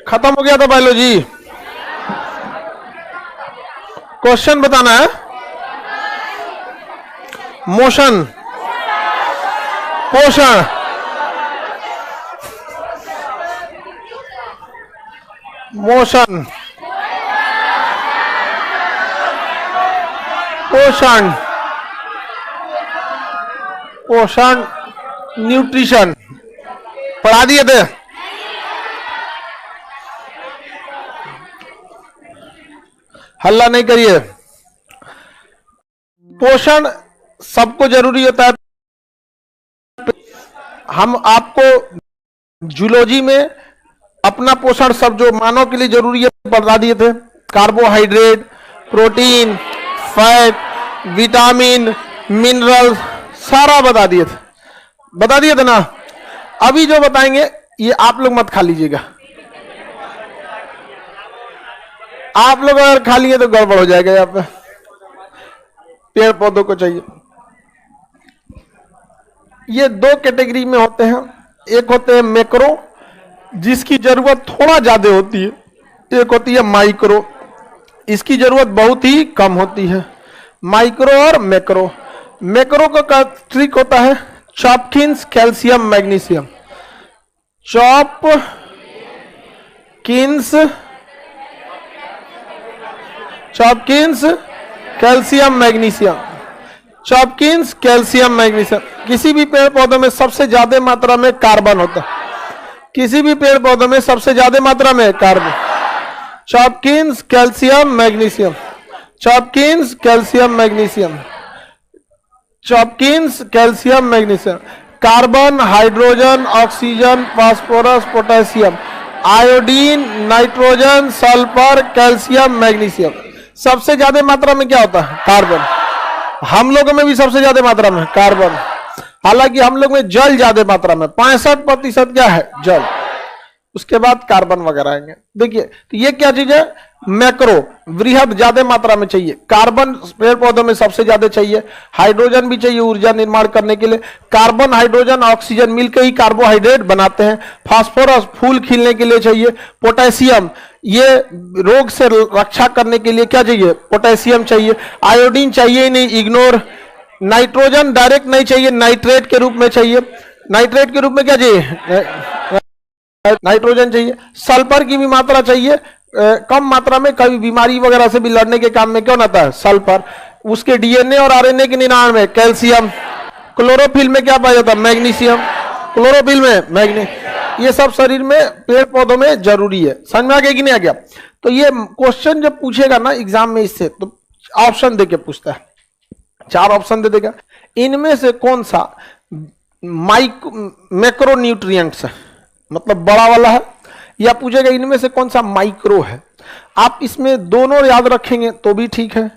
खत्म हो गया था बायोलॉजी। क्वेश्चन बताना है। मोशन, पोषण, मोशन, पोषण, पोषण, न्यूट्रिशन पढ़ा दिए थे। हल्ला नहीं करिए। पोषण सबको जरूरी होता है। हम आपको जूलॉजी में अपना पोषण सब जो मानव के लिए जरूरी है बता दिए थे। Carbohydrate, protein, fat, vitamin, minerals सारा बता दिए थे ना। अभी जो बताएंगे ये आप लोग मत खा लीजिएगा। आप लोग अगर खा लिए तो गड़बड़ हो जाएगा। यहाँ पे पेड़ पौधों को चाहिए। ये दो कैटेगरी में होते हैं। एक होते हैं मैक्रो, जिसकी जरूरत थोड़ा ज्यादा होती है। एक होती है माइक्रो, इसकी जरूरत बहुत ही कम होती है। माइक्रो और मैक्रो। मैक्रो का ट्रिक होता है C HOPKINS calcium magnesium. C HOPKINS calcium magnesium. C HOPKINS calcium magnesium. किसी भी पेड़ पौधों में सबसे ज्यादा मात्रा में कार्बन होता है। किसी भी पेड़ पौधों में सबसे ज्यादा मात्रा में carbon. C HOPKINS calcium magnesium. C HOPKINS calcium magnesium. C HOPKINS calcium magnesium. Carbon, hydrogen, oxygen, phosphorus, potassium, iodine, nitrogen, sulphur, calcium, magnesium. सबसे ज्यादा मात्रा में क्या होता है? कार्बन। हम लोगों में भी सबसे ज्यादा मात्रा में कार्बन। हालांकि हम लोग में जल ज्यादा मात्रा में 65% क्या है? जल। उसके बाद कार्बन वगैरह आएंगे। देखिए तो ये क्या चीज है? मैक्रो, वृहद ज्यादा मात्रा में चाहिए। कार्बन पेड़ पौधों में सबसे ज्यादा चाहिए। हाइड्रोजन भी चाहिए ऊर्जा निर्माण करने के लिए। कार्बन, हाइड्रोजन, ऑक्सीजन मिलकर ही कार्बोहाइड्रेट बनाते हैं। फास्फोरस फूल खिलने के लिए चाहिए। पोटेशियम ये रोग से रक्षा करने के लिए क्या चाहिए? पोटेशियम चाहिए। आयोडीन चाहिए ही नहीं, इग्नोर। नाइट्रोजन डायरेक्ट नहीं चाहिए, नाइट्रेट के रूप में चाहिए। नाइट्रेट के रूप में क्या चाहिए? नाइट्रोजन चाहिए। सल्फर की भी मात्रा चाहिए कम मात्रा में। कभी बीमारी वगैरह से भी लड़ने के काम में क्यों आता है? सल्फर। उसके डीएनए और आरएनए के निर्माण में कैल्शियम। क्लोरोफिल में क्या पाया जाता है? मैग्नीशियम। क्लोरोफिल में मैग्नीशियम। ये सब शरीर में पेड़ पौधों में जरूरी है। समझ में आ गया कि नहीं आ गया? तो ये क्वेश्चन जब पूछेगा ना एग्जाम में इससे, तो ऑप्शन देके पूछता है। 4 ऑप्शन दे देगा। इनमें से कौन सा मैक्रो न्यूट्रिएंट्स है, मतलब बड़ा वाला है, या पूछेगा इनमें से कौन सा माइक्रो है। आप इसमें दोनों याद रखेंगे तो भी ठीक है,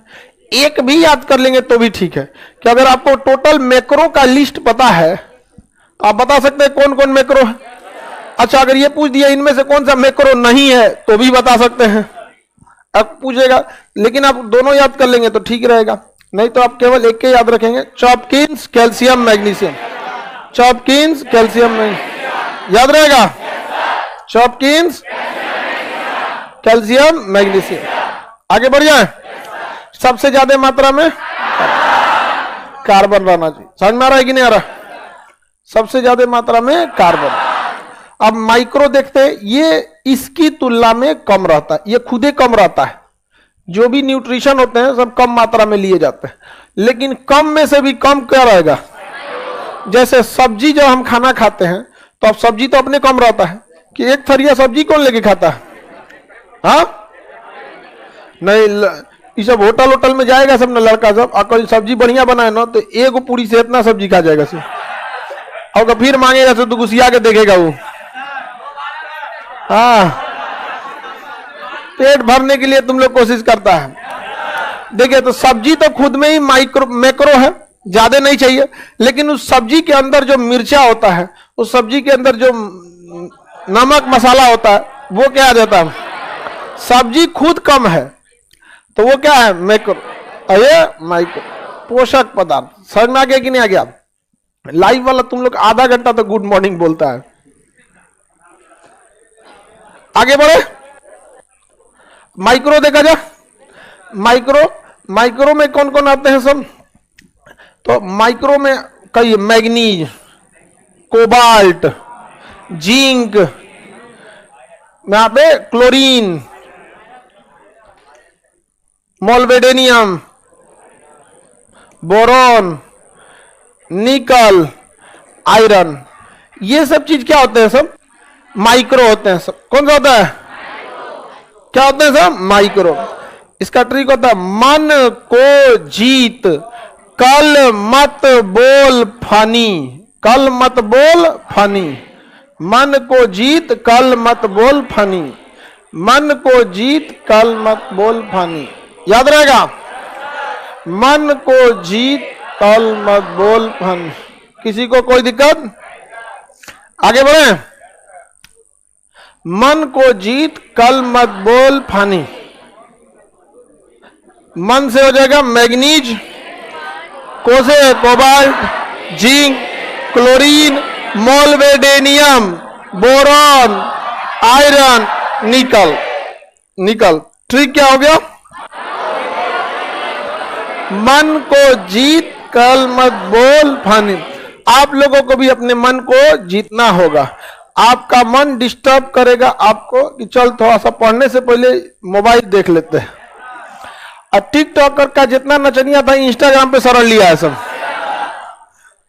एक भी याद कर लेंगे तो भी ठीक है। कि अगर आपको टोटल मैक्रो का लिस्ट पता है तो आप बता सकते हैं कौन कौन मैक्रो है। अच्छा, अगर ये पूछ दिया इनमें से कौन सा मैक्रो नहीं है तो भी बता सकते हैं। अब पूछेगा, लेकिन आप दोनों याद कर लेंगे तो ठीक रहेगा, नहीं तो आप केवल एक के याद रखेंगे। चॉपकिंस calcium magnesium. C HOPKINS calcium magnesium याद रहेगा। चॉपकिंस कैल्शियम मैग्नीशियम। आगे बढ़ जाए। सबसे ज्यादा मात्रा में कार्बन रहना चाहिए। समझ में आ रहा है कि नहीं आ रहा? सबसे ज्यादा मात्रा में कार्बन। अब माइक्रो देखते हैं, ये इसकी तुलना में कम रहता है। ये खुद ही कम रहता है। जो भी न्यूट्रिशन होते हैं सब कम मात्रा में लिए जाते हैं, लेकिन कम में से भी कम क्या रहेगा? जैसे सब्जी जब हम खाना खाते हैं तो अब सब्जी तो अपने कम रहता है कि एक थरिया सब्जी कौन लेके खाता है? हाँ नहीं, ये सब होटल में जाएगा सब ना लड़का सब, अगर सब्जी बढ़िया बनाए ना तो एक पूरी से इतना सब्जी खा जाएगा से, और फिर मांगेगा तो गुस्सिया के देखेगा वो। हाँ, पेट भरने के लिए तुम लोग कोशिश करता है। देखिए तो सब्जी तो खुद में ही मैक्रो है, ज्यादा नहीं चाहिए, लेकिन उस सब्जी के अंदर जो मिर्चा होता है, उस सब्जी के अंदर जो नमक मसाला होता है, वो क्या आ जाता है? सब्जी खुद कम है तो वो क्या है? मैक्रो। और ये माइक्रो। पोषक पदार्थ। समझ में आ गया कि नहीं आ गया? लाइव वाला तुम लोग आधा घंटा तो गुड मॉर्निंग बोलता है। आगे बढ़े, माइक्रो देखा जा। माइक्रो, माइक्रो में कौन कौन आते हैं सब? तो माइक्रो में कई, मैग्नीज, कोबाल्ट, जिंक, यहां पे क्लोरीन, मोल्वेडेनियम, बोरॉन, निकल, आयरन, ये सब चीज क्या होते हैं? सब माइक्रो होते हैं। सब कौन सा होता है? क्या होते हैं? सब माइक्रो। इसका ट्रिक होता है, मन को जीत, कल मत बोल फनी। कल मत बोल फनी, मन को जीत, कल मत बोल फनी। मन को जीत, कल मत बोल फनी, याद रहेगा? मन को जीत, कल मत बोल फनी। किसी को कोई दिक्कत? आगे बढ़े, मन को जीत, कल मत बोल फनी। मन से हो जाएगा मैग्नीज, को से cobalt, zinc, chlorine, molybdenum, boron, iron, nickel. Nickel trick क्या हो गया? मन को जीत, कल मत बोल फनी। आप लोगों को भी अपने मन को जीतना होगा। आपका मन डिस्टर्ब करेगा आपको कि चल थोड़ा सा पढ़ने से पहले मोबाइल देख लेते हैं। और टिकटॉक का जितना नचनिया था इंस्टाग्राम पे सरल लिया है सब,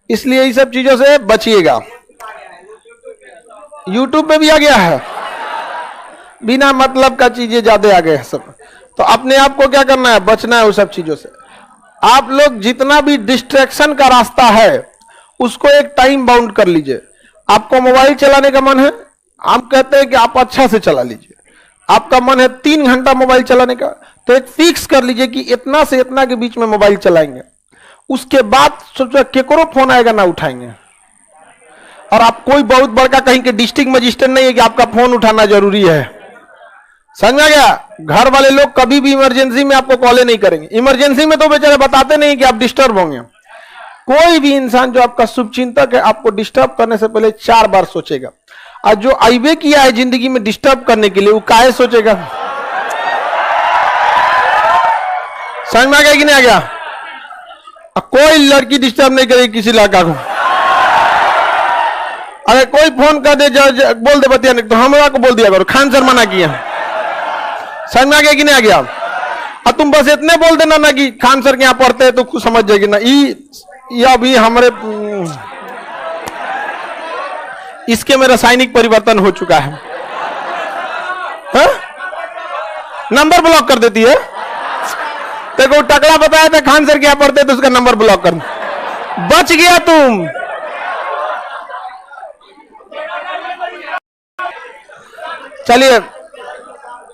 इसलिए ये सब चीजों से बचिएगा। यूट्यूब पे भी आ गया है, बिना मतलब का चीजें ज्यादा आ गए हैं सब। तो अपने आप को क्या करना है? बचना है उस सब चीजों से। आप लोग जितना भी डिस्ट्रैक्शन का रास्ता है उसको एक टाइम बाउंड कर लीजिए। आपको मोबाइल चलाने का मन है, हम कहते हैं कि आप अच्छा से चला लीजिए। आपका मन है 3 घंटा मोबाइल चलाने का, तो एक फिक्स कर लीजिए कि इतना से इतना के बीच में मोबाइल चलाएंगे। उसके बाद सोचो केकरो फोन आएगा ना उठाएंगे। और आप कोई बहुत बड़का कहीं के डिस्ट्रिक्ट मजिस्ट्रेट नहीं है कि आपका फोन उठाना जरूरी है। समझ आ गया? घर वाले लोग कभी भी इमरजेंसी में आपको कॉल नहीं करेंगे। इमरजेंसी में तो बेचारे बताते नहीं कि आप डिस्टर्ब होंगे। कोई भी इंसान जो आपका शुभचिंतक है आपको डिस्टर्ब करने से पहले 4 बार सोचेगा। और जो आईवे किया है जिंदगी में डिस्टर्ब करने के लिए, वो काहे सोचेगा? समझ में आ गया कि नहीं आ गया? कोई लड़की डिस्टर्ब नहीं करेगी किसी लड़का को। अरे कोई फोन कर दे, बोल दे बतिया नहीं, तो हमरा को बोल दिया करो, खान सर मना किया। समझ में आ गया कि नहीं आ गया? और तुम बस इतने बोल देना ना कि खान सर के यहाँ पढ़ते हैं तो खुद समझ जाएगी ना। ये अभी हमारे इसके में रासायनिक परिवर्तन हो चुका है। हा? नंबर ब्लॉक कर देती है। देखो टकला बताया था खान सर क्या पढ़ते तो उसका नंबर ब्लॉक कर, बच गया तुम। चलिए,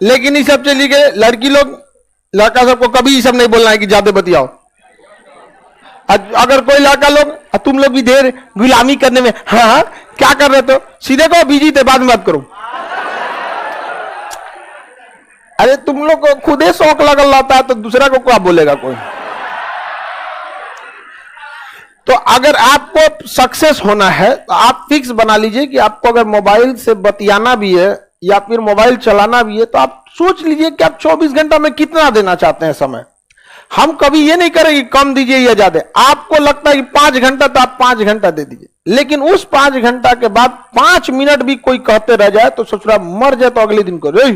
लेकिन ये सब चली गए। लड़की लोग, लड़का सबको कभी ये सब नहीं बोलना है कि ज्यादा बतियाओ। अगर कोई लड़का लोग, तुम लोग भी देर गुलामी करने में, हाँ क्या कर रहे तो सीधे कहो बिजी थे, बाद में बात करो। अरे तुम लोग को खुद ही शौक लगल रहता है तो दूसरा को क्या बोलेगा कोई? तो अगर आपको सक्सेस होना है तो आप फिक्स बना लीजिए कि आपको अगर मोबाइल से बतियाना भी है या फिर मोबाइल चलाना भी है तो आप सोच लीजिए कि आप 24 घंटा में कितना देना चाहते हैं समय। हम कभी ये नहीं करेंगे कम दीजिए या ज्यादा। आपको लगता है कि 5 घंटा तो आप 5 घंटा दे दीजिए, लेकिन उस 5 घंटा के बाद 5 मिनट भी कोई कहते रह जाए तो सोच रहा मर जाए तो अगले दिन करो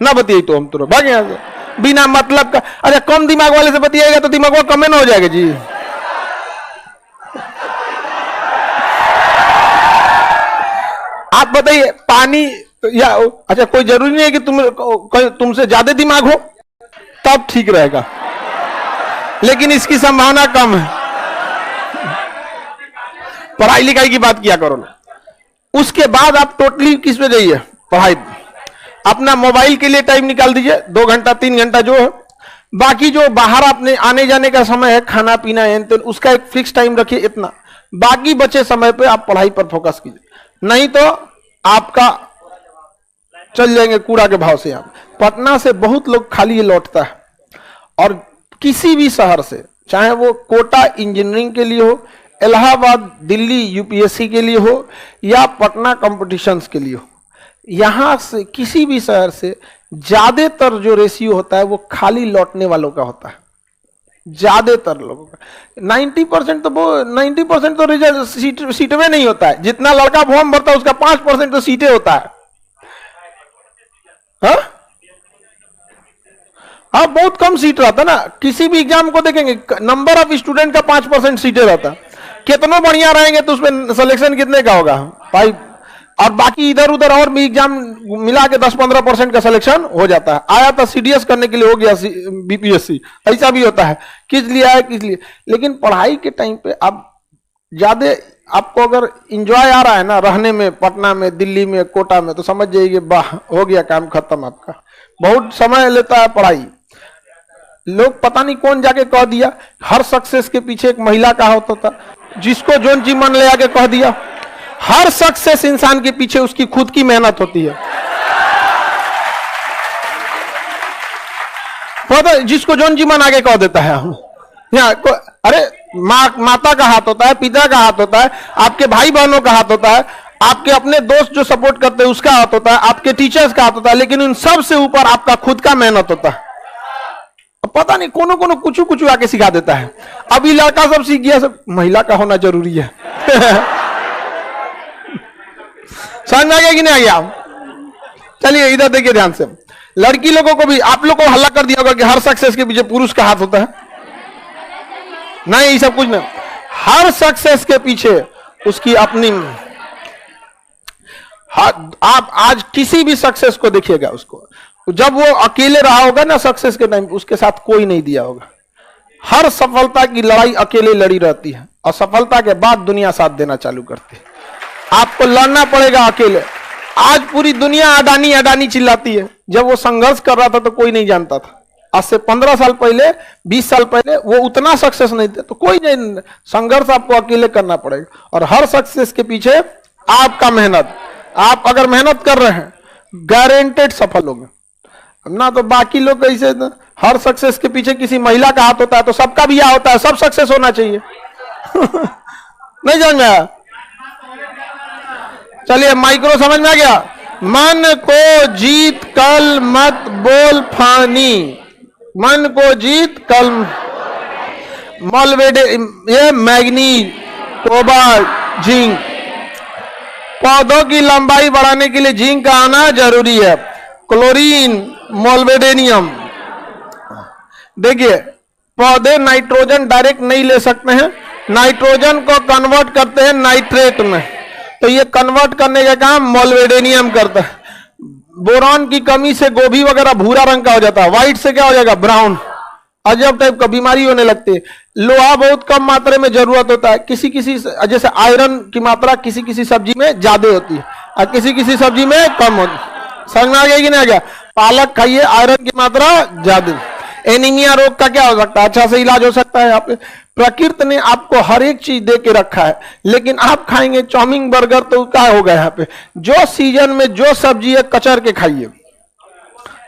ना बतियाई तो हम तुरंत भागे यहाँ से बिना मतलब का। अरे कम दिमाग वाले से बतियाएगा तो दिमाग वो कमे ना हो जाएगा जी। आप बताइए पानी या अच्छा कोई जरूरी नहीं है कि तुमसे ज्यादा दिमाग हो तब ठीक रहेगा, लेकिन इसकी संभावना कम है। पढ़ाई लिखाई की बात किया करो ना, उसके बाद आप टोटली किस पे जाइए? पढ़ाई। अपना मोबाइल के लिए टाइम निकाल दीजिए 2 घंटा 3 घंटा जो है। बाकी जो बाहर अपने आने जाने का समय है, खाना पीना है, उसका एक फिक्स टाइम रखिए इतना। बाकी बचे समय पे आप पढ़ाई पर फोकस कीजिए, नहीं तो आपका चल जाएंगे कूड़ा के भाव से। यहाँ पटना से बहुत लोग खाली लौटता है, और किसी भी शहर से, चाहे वो कोटा इंजीनियरिंग के लिए हो, इलाहाबाद दिल्ली यूपीएससी के लिए हो, या पटना कॉम्पिटिशन्स के लिए हो, यहां से किसी भी शहर से ज्यादातर जो रेशियो होता है वो खाली लौटने वालों का होता है, ज्यादातर लोगों का। 90% तो वो 90% तो रिजल्ट सीट में नहीं होता है। जितना लड़का फॉर्म भरता है उसका 5% तो सीटें होता है। हाँ, बहुत कम सीट रहता ना। किसी भी एग्जाम को देखेंगे, नंबर ऑफ स्टूडेंट का 5% सीटें रहता। कितना बढ़िया रहेंगे तो उसमें सिलेक्शन कितने का होगा भाई, और बाकी इधर उधर और भी एग्जाम मिला के 10-15% का सिलेक्शन हो जाता है। आया था सीडीएस करने के लिए, हो गया बीपीएससी, ऐसा भी होता है। किस लिए आया, किस लिए। लेकिन पढ़ाई के टाइम पे आप ज्यादा, आपको अगर इंजॉय आ रहा है ना रहने में, पटना में, दिल्ली में, कोटा में, तो समझ जाइए वाह, हो गया काम खत्म आपका। बहुत समय लेता है पढ़ाई। लोग पता नहीं कौन जाके कह दिया, हर सक्सेस के पीछे एक महिला का होता था, जिसको जोन जी मन ले आके कह दिया। हर सक्सेस इंसान के पीछे उसकी खुद की मेहनत होती है। पता, जिसको जोन जी मन आगे कह देता है, अरे माता का हाथ होता है, पिता का हाथ होता है, आपके भाई बहनों का हाथ होता है, आपके अपने दोस्त जो सपोर्ट करते हैं उसका हाथ होता है, आपके टीचर्स का हाथ होता है, लेकिन उन सब से ऊपर आपका खुद का मेहनत होता है। पता नहीं कोनो कोनो कुछ कुछ आके सिखा देता है। अभी लड़का सब सीख गया, सब महिला का होना जरूरी है। समझ में आ गया कि नहीं आ गया? चलिए इधर देखिए ध्यान से। लड़की लोगों को भी आप लोग को हल्ला कर दिया होगा कि हर सक्सेस के पीछे पुरुष का हाथ होता है। नहीं, ये सब कुछ नहीं। हर सक्सेस के पीछे उसकी अपनी, आप आज किसी भी सक्सेस को देखिएगा, उसको जब वो अकेले रहा होगा ना सक्सेस के टाइम, उसके साथ कोई नहीं दिया होगा। हर सफलता की लड़ाई अकेले लड़ी रहती है, और सफलता के बाद दुनिया साथ देना चालू करती है। आपको लड़ना पड़ेगा अकेले। आज पूरी दुनिया अडानी अडानी चिल्लाती है। जब वो संघर्ष कर रहा था तो कोई नहीं जानता था। आज से 15 साल पहले, 20 साल पहले वो उतना सक्सेस नहीं थे, तो कोई नहीं। संघर्ष आपको अकेले करना पड़ेगा, और हर सक्सेस के पीछे आपका मेहनत। आप अगर मेहनत कर रहे हैं, गारंटेड सफल होंगे ना। तो बाकी लोग कैसे, हर सक्सेस के पीछे किसी महिला का हाथ होता है, तो सबका भी यह होता है, सब सक्सेस होना चाहिए। नहीं समझ में आया? चलिए, माइक्रो समझ में आ गया। मन को जीत कल मत बोल फानी, मन को जीत कल। मॉलवेडे, ये मैग्नीज, कोबाल्ट, जिंक। पौधों की लंबाई बढ़ाने के लिए जिंक का आना जरूरी है। क्लोरीन, मोल्वेडेनियम। देखिए, पौधे नाइट्रोजन डायरेक्ट नहीं ले सकते हैं, नाइट्रोजन को कन्वर्ट करते हैं नाइट्रेट में, तो ये कन्वर्ट करने का काम मोल्वेडेनियम करता है। बोरॉन की कमी से गोभी वगैरह भूरा रंग का हो जाता है, व्हाइट से क्या हो जाएगा, ब्राउन। अजब टाइप का बीमारी होने लगती है। लोहा बहुत कम मात्रा में जरूरत होता है, किसी किसी, जैसे आयरन की मात्रा किसी किसी सब्जी में ज्यादा होती है और किसी किसी सब्जी में कम होती है। समझ में आ गया कि नहीं आ गया? पालक खाइए, आयरन की मात्रा ज्यादा। एनीमिया रोग का क्या हो सकता है, अच्छा से इलाज हो सकता है। यहाँ पे प्रकृति ने आपको हर एक चीज दे के रखा है, लेकिन आप खाएंगे चाउमीन बर्गर, तो क्या होगा? यहाँ पे जो सीजन में जो सब्जी है कचर के खाइए।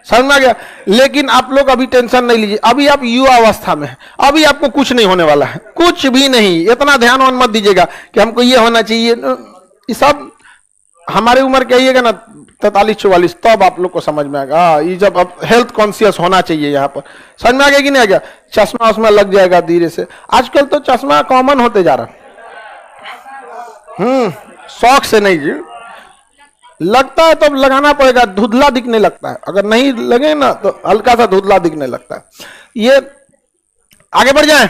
समझ में आ गया? लेकिन आप लोग अभी टेंशन नहीं लीजिए, अभी आप युवा अवस्था में हैं, अभी आपको कुछ नहीं होने वाला है, कुछ भी नहीं। इतना ध्यान मत दीजिएगा कि हमको ये होना चाहिए। ये सब हमारे उम्र के आइएगा ना 43-44, तब आप लोग को समझ में आएगा। ये जब अब हेल्थ कॉन्शियस होना चाहिए यहाँ पर। समझ में आ गया कि नहीं आ गया? चश्मा वश्मा लग जाएगा धीरे से। आजकल तो चश्मा कॉमन होते जा रहा। शौक से नहीं जी, लगता है तो लगाना पड़ेगा, धुंधला दिखने लगता है। अगर नहीं लगे ना तो हल्का सा धुंधला दिखने लगता है। ये आगे बढ़ जाए।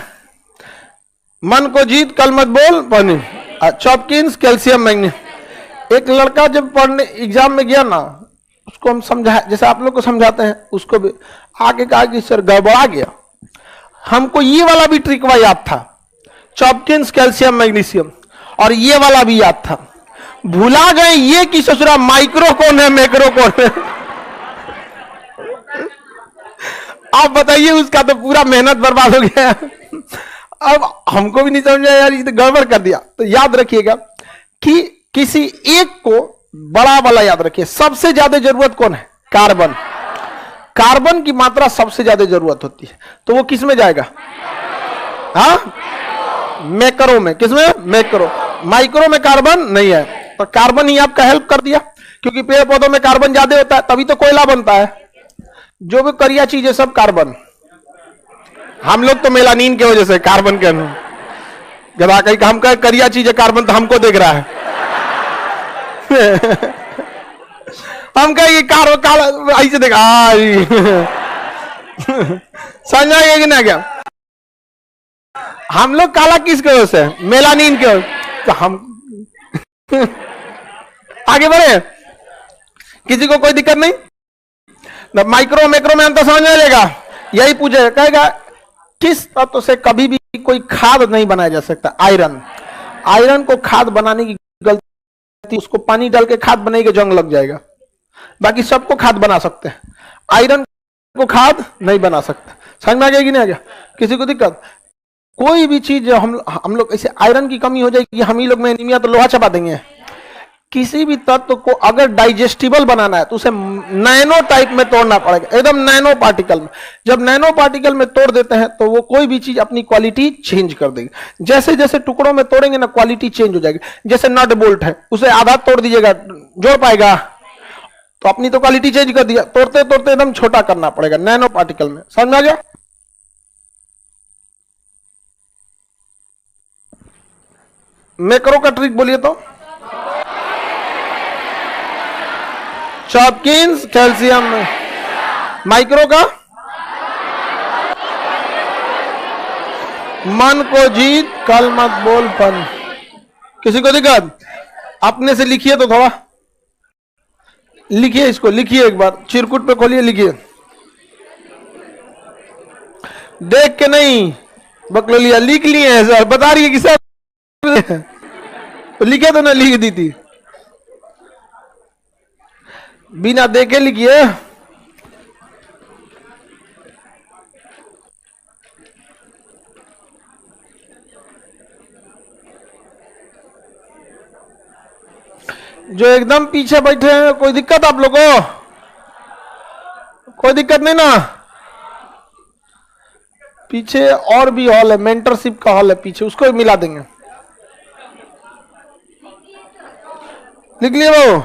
मन को जीत कल मत बोल पानी, चॉपकिंस, कैल्शियम, मैग्नीशियम। एक लड़का जब पढ़ने एग्जाम में गया ना, उसको हम समझा, जैसे आप लोग को समझाते हैं, उसको भी आगे कहा कि सर गड़बड़ा गया। हमको ये वाला भी ट्रिकवा याद था, चॉपकिंस, कैल्शियम, मैग्नीशियम, और ये वाला भी याद था। भुला गए ये कि ससुरा माइक्रो कौन है, मैक्रो कौन है। आप बताइए, उसका तो पूरा मेहनत बर्बाद हो गया। अब हमको भी नहीं समझा यार, ये तो गड़बड़ कर दिया। तो याद रखिएगा कि किसी एक को बड़ा वाला याद रखिए। सबसे ज्यादा जरूरत कौन है? कार्बन। कार्बन की मात्रा सबसे ज्यादा जरूरत होती है, तो वो किस में जाएगा? हाँ, मैक्रो में। किस में? मैक्रो। माइक्रो में कार्बन नहीं है। तो कार्बन ही आपका हेल्प कर दिया, क्योंकि पेड़ पौधों में कार्बन ज्यादा होता है, तभी तो कोयला बनता है। जो भी करिया चीज है सब कार्बन। हम लोग तो मेलानिन की वजह से कार्बन के गधा कहीं हम कह करिया चीज है कार्बन, तो हमको देख रहा है। हम कहेंगे कारो काला ऐसे देखा समझ आएगा कि ना? क्या हम लोग काला किसके वजह से? मेलानिन के वजह। तो हम आगे बढ़े, किसी को कोई दिक्कत नहीं? माइक्रो मैक्रो में अंतर समझ में आएगा। यही पूछे कहेगा किस तत्व से कभी भी कोई खाद नहीं बनाया जा सकता? आयरन। आयरन को खाद बनाने की गलती, उसको पानी डाल के खाद बनेगी जंग लग जाएगा। बाकी सबको खाद बना सकते हैं, आयरन को खाद नहीं बना सकते। समझ में आ गया कि नहीं आ गया? किसी को दिक्कत? कोई भी चीज हम लोग ऐसे आयरन की कमी हो जाएगी, हम ही लोग में एनीमिया तो लोहा चबा देंगे। किसी भी तत्व को अगर डाइजेस्टिबल बनाना है तो उसे नैनो टाइप में तोड़ना पड़ेगा, एकदम नैनो पार्टिकल में। जब नैनो पार्टिकल में तोड़ देते हैं तो वो कोई भी चीज अपनी क्वालिटी चेंज कर देगी। जैसे जैसे टुकड़ों में तोड़ेंगे ना, क्वालिटी चेंज हो जाएगी। जैसे नट बोल्ट है, उसे आधा तोड़ दीजिएगा, जोड़ पाएगा? तो अपनी तो क्वालिटी चेंज कर दिया। तोड़ते तोड़ते एकदम छोटा करना पड़ेगा नैनो पार्टिकल में। समझ में आ गया? मैक्रो का ट्रिक बोलिए तो। शॉपकिंस कैल्शियम। माइक्रो का मन को जीत कल मत बोल फन। किसी को दिक्कत? अपने से लिखिए तो थोड़ा लिखिए, इसको लिखिए एक बार, चिरकुट पे खोलिए, लिखिए। देख के नहीं बकलोलिया, लिख लिए हैं सर, बता रही है कि सर तो लिखे तो ना लिख दी थी, बिना देखे लिखिए। जो एकदम पीछे बैठे हैं, कोई दिक्कत आप लोगों को? कोई दिक्कत नहीं ना? पीछे और भी हॉल है, मेंटरशिप का हॉल है पीछे, उसको भी मिला देंगे। लिख लिए वो?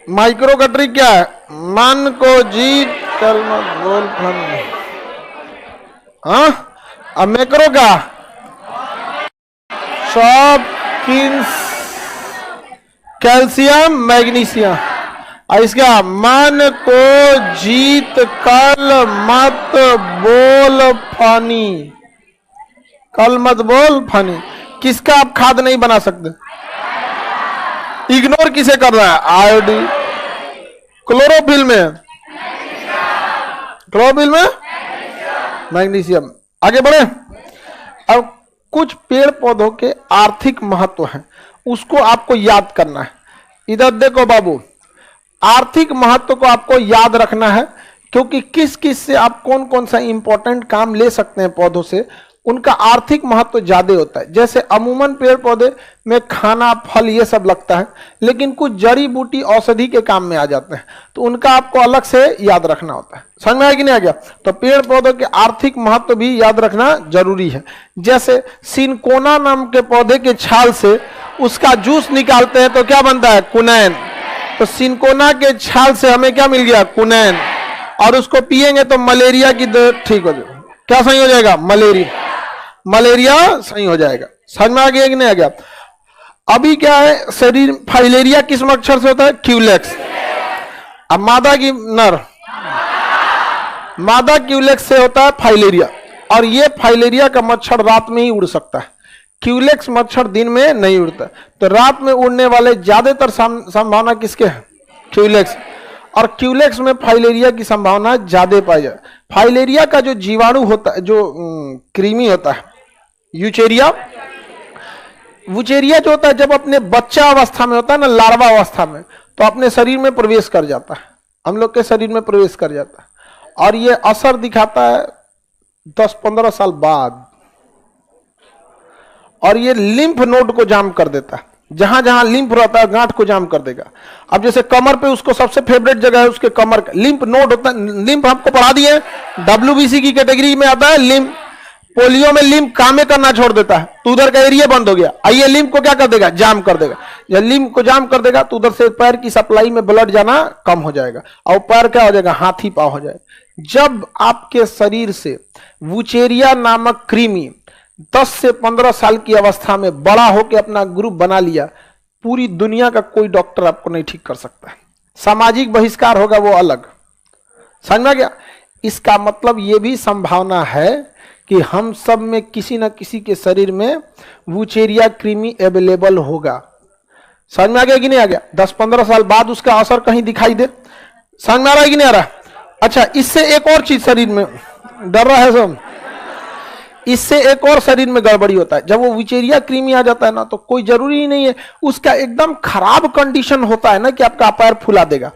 माइक्रो का ट्रिक क्या है? मन को जीत कल मत बोल फन। हाँ, अब मैक्रो का शॉपकिंस कैल्शियम मैग्नीशियम। और इसका मन को जीत कल मत बोल फनी। कल मत बोल फनी किसका आप खाद नहीं बना सकते? इग्नोर किसे कर रहा है? आयोडीन। क्लोरोफिल में, क्लोरोफिल में मैग्नीशियम। आगे बढ़े। अब कुछ पेड़ पौधों के आर्थिक महत्व हैं, उसको आपको याद करना है। इधर देखो बाबू, आर्थिक महत्व को आपको याद रखना है, क्योंकि किस किस से आप कौन कौन सा इंपॉर्टेंट काम ले सकते हैं पौधों से, उनका आर्थिक महत्व ज्यादा होता है। जैसे अमूमन पेड़ पौधे में खाना, फल ये सब लगता है, लेकिन कुछ जड़ी बूटी औषधि के काम में आ जाते हैं, तो उनका आपको अलग से याद रखना होता है। समझ में आया कि नहीं आ गया? तो पेड़ पौधों के आर्थिक महत्व भी याद रखना जरूरी है। जैसे सिनकोना नाम के पौधे के छाल से उसका जूस निकालते हैं तो क्या बनता है? कुनैन। तो सिनकोना के छाल से हमें क्या मिल गया? कुनैन। और उसको पिएंगे तो मलेरिया की दर्द ठीक हो जाएगा। क्या सही हो जाएगा? मलेरिया। मलेरिया सही हो जाएगा। समझ में आ गया कि नहीं आ गया? अभी क्या है, शरीर फाइलेरिया किस मच्छर से होता है? क्यूलेक्स। अब मादा की नर, मादा क्यूलेक्स से होता है फाइलेरिया। और ये फाइलेरिया का मच्छर रात में ही उड़ सकता है, क्यूलेक्स मच्छर दिन में नहीं उड़ता। तो रात में उड़ने वाले ज्यादातर संभावना किसके है? क्यूलेक्स। और क्यूलेक्स में फाइलेरिया की संभावना ज्यादा पाई जाए। फाइलेरिया का जो जीवाणु होता है, जो कृमि होता है, यूचेरिया। वुचेरिया जो होता है जब अपने बच्चा अवस्था में होता है ना, लार्वा अवस्था में, तो अपने शरीर में प्रवेश कर जाता है, हम लोग के शरीर में प्रवेश कर जाता है, और ये असर दिखाता है 10-15 साल बाद, और ये लिम्फ नोड को जाम कर देता है, जहां जहां लिम्फ रहता है गांठ को जाम कर देगा। अब जैसे कमर पे उसको सबसे फेवरेट जगह है उसके कमर का, लिम्फ नोड होता है। लिम्फ आपको पढ़ा दिए, WBC की कैटेगरी में आता है लिम्फ। पोलियो में लिम्फ काम करना छोड़ देता है तो उधर का एरिया बंद हो गया, आइए लिम्फ को क्या कर देगा, जाम कर देगा। जब लिम्फ को जाम कर देगा तो उधर से पैर की सप्लाई में ब्लड जाना कम हो जाएगा, और पैर क्या हो जाएगा, हाथी पांव हो जाएगा। जब आपके शरीर से वुचेरिया नामक कृमि 10 से 15 साल की अवस्था में बड़ा होकर अपना ग्रुप बना लिया, पूरी दुनिया का कोई डॉक्टर आपको नहीं ठीक कर सकता है। सामाजिक बहिष्कार होगा वो अलग, समझ में आ गया। इसका मतलब ये भी संभावना है कि हम सब में किसी न किसी के शरीर में वुचेरिया कृमि अवेलेबल होगा। समझ में आ गया कि नहीं आ गया। 10-15 साल बाद उसका असर कहीं दिखाई दे, समझ में आ रहा है कि नहीं आ रहा। अच्छा, इससे एक और चीज शरीर में डर रहा है सब, इससे एक और शरीर में गड़बड़ी होता है। जब वो वुचेरिया कृमि आ जाता है ना, तो कोई जरूरी ही नहीं है उसका एकदम खराब कंडीशन होता है ना कि आपका पैर फुला देगा।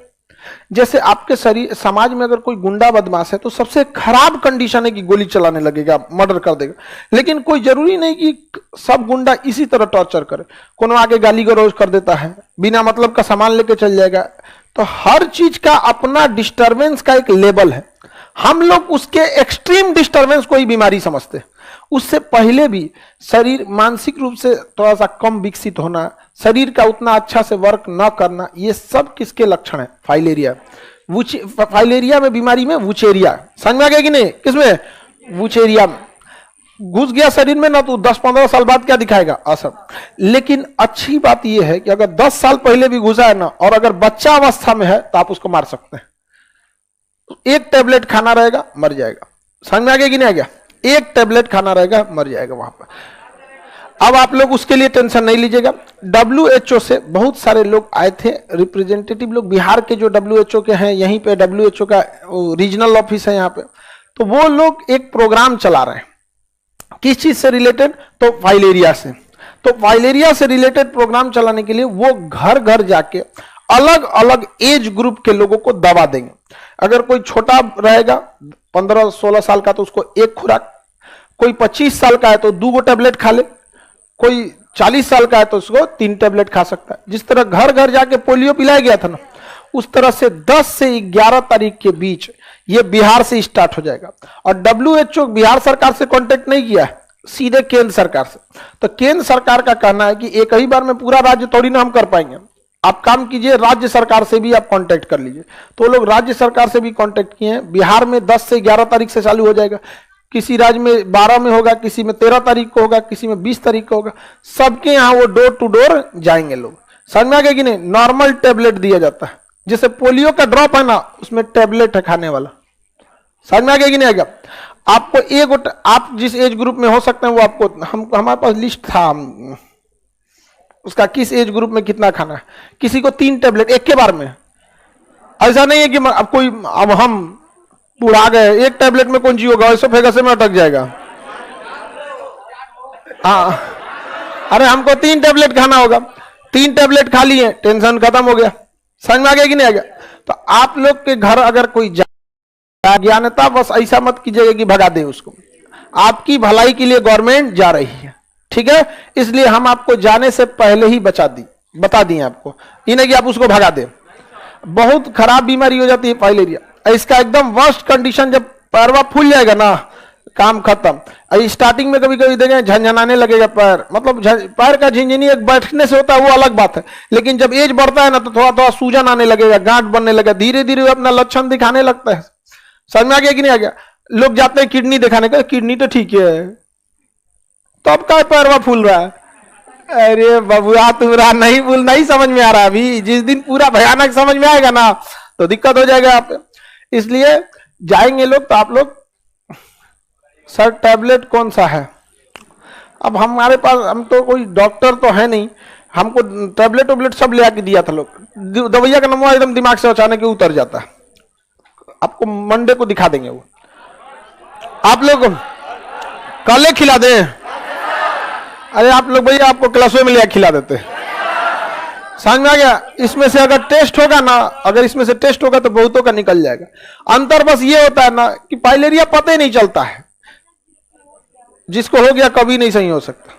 जैसे आपके शरीर समाज में अगर कोई गुंडा बदमाश है तो सबसे खराब कंडीशन है कि गोली चलाने लगेगा, मर्डर कर देगा। लेकिन कोई जरूरी नहीं कि सब गुंडा इसी तरह टॉर्चर करे, कोनो आगे गाली गलौज कर देता है, बिना मतलब का सामान लेके चल जाएगा। तो हर चीज का अपना डिस्टरबेंस का एक लेवल है। हम लोग उसके एक्सट्रीम डिस्टरबेंस को ही बीमारी समझते हैं। उससे पहले भी शरीर मानसिक रूप से थोड़ा सा कम विकसित होना, शरीर का उतना अच्छा से वर्क न करना, ये सब किसके लक्षण है, फाइलेरिया। फाइलेरिया में बीमारी में वुचेरिया, समझ में आ गया कि नहीं, किसमें, वुचेरिया में घुस गया शरीर में ना, तो 10-15 साल बाद क्या दिखाएगा, असर। लेकिन अच्छी बात यह है कि अगर 10 साल पहले भी घुसा है ना, और अगर बच्चा अवस्था में है तो आप उसको मार सकते हैं। एक टैबलेट खाना रहेगा, मर जाएगा। समझ में आ गया कि नहीं आ गया। एक टैबलेट खाना रहेगा, मर जाएगा वहां पर। अब आप लोग उसके लिए टेंशन नहीं लीजिएगा। WHO से बहुत सारे लोग आए थे, रिप्रेजेंटेटिव लोग, बिहार के जो WHO के हैं, यहीं पे WHO का रीजनल ऑफिस है यहाँ पे, तो वो लोग एक प्रोग्राम चला रहे हैं। किस चीज से रिलेटेड, तो फाइलेरिया से। तो फाइलेरिया से रिलेटेड प्रोग्राम चलाने के लिए वो घर घर जाके अलग अलग एज ग्रुप के लोगों को दवा देंगे। अगर कोई छोटा रहेगा 15-16 साल का तो उसको एक खुराक, कोई 25 साल का है तो 2 टैबलेट खा ले, कोई 40 साल का है तो उसको 3 टैबलेट खा सकता है। जिस तरह घर घर जाके पोलियो पिलाया गया था ना, उस तरह से 10 से 11 तारीख के बीच ये बिहार से स्टार्ट हो जाएगा। और WHO बिहार सरकार से कांटेक्ट नहीं किया है, सीधे केंद्र सरकार से। तो केंद्र सरकार का कहना है कि एक ही बार में पूरा राज्य थोड़ी ना हम कर पाएंगे, आप काम कीजिए, राज्य सरकार से भी आप कांटेक्ट कर लीजिए। तो लोग राज्य सरकार से भी कांटेक्ट किए हैं। बिहार में 10 से 11 तारीख से चालू हो जाएगा, किसी राज्य में 12 में होगा, किसी में 13 तारीख को होगा, किसी में 20 तारीख को होगा। सबके यहाँ वो डोर टू डोर जाएंगे लोग। समझ में आ गया कि नहीं। नॉर्मल टैबलेट दिया जाता है, जैसे पोलियो का ड्रॉप है ना, उसमें टैबलेट है खाने वाला। समझ में आ गया कि नहीं आ गया। आपको एक, आप जिस एज ग्रुप में हो सकते हैं वो आपको, हमारे पास लिस्ट था उसका, किस एज ग्रुप में कितना खाना है। किसी को 3 टैबलेट एक के बार में, ऐसा नहीं है कि अब कोई, अब हम बुढ़ा गए, एक टैबलेट में कौन सी होगा, ऐसे फेगसे में अटक जाएगा। हाँ, अरे हमको 3 टैबलेट खाना होगा, 3 टैबलेट खा लिए, टेंशन खत्म हो गया। समझ में आ गया कि नहीं आ गया। तो आप लोग के घर अगर कोई ज्ञानता, बस ऐसा मत कीजिएगा कि भगा दे उसको। आपकी भलाई के लिए गवर्नमेंट जा रही है, ठीक है, इसलिए हम आपको जाने से पहले ही बता दिए आपको, ये नहीं कि आप उसको भगा दें। बहुत खराब बीमारी हो जाती है फाइलेरिया। इसका एकदम वर्स्ट कंडीशन, जब पैरवा फूल जाएगा ना, काम खत्म। स्टार्टिंग में कभी कभी देखें झंझनाने लगेगा पैर, मतलब पैर का झिंझनी एक बैठने से होता है, वो अलग बात है। लेकिन जब एज बढ़ता है ना, तो थोड़ा थोड़ा सूजन आने लगेगा, गांठ बनने लगेगा, धीरे धीरे अपना लक्षण दिखाने लगता है। समझ में आ गया कि नहीं आ गया। लोग जाते हैं किडनी दिखाने का, किडनी तो ठीक है, तो अब क्या पैरवा फूल रहा है। अरे बबुआ तुम्हारा नहीं समझ में आ रहा। अभी जिस दिन पूरा भयानक समझ में आएगा ना, तो दिक्कत हो जाएगा आप। इसलिए जाएंगे लोग, तो आप लोग, सर टैबलेट कौन सा है। अब हमारे पास, हम तो कोई डॉक्टर तो है नहीं, हमको टैबलेट सब ले आके दिया था लोग। दवाइया का नंबर एकदम दिमाग से अचानक उतर जाता है। आपको मंडे को दिखा देंगे वो, आप लोग कल खिला दें। अरे आप लोग भैया आपको क्लासों में ले खिला देते हैं। समझ में आ गया? इसमें से अगर टेस्ट होगा ना, अगर इसमें से टेस्ट होगा तो बहुतों का निकल जाएगा। अंतर बस ये होता है ना कि फाइलेरिया पता ही नहीं चलता है, जिसको हो गया कभी नहीं सही हो सकता,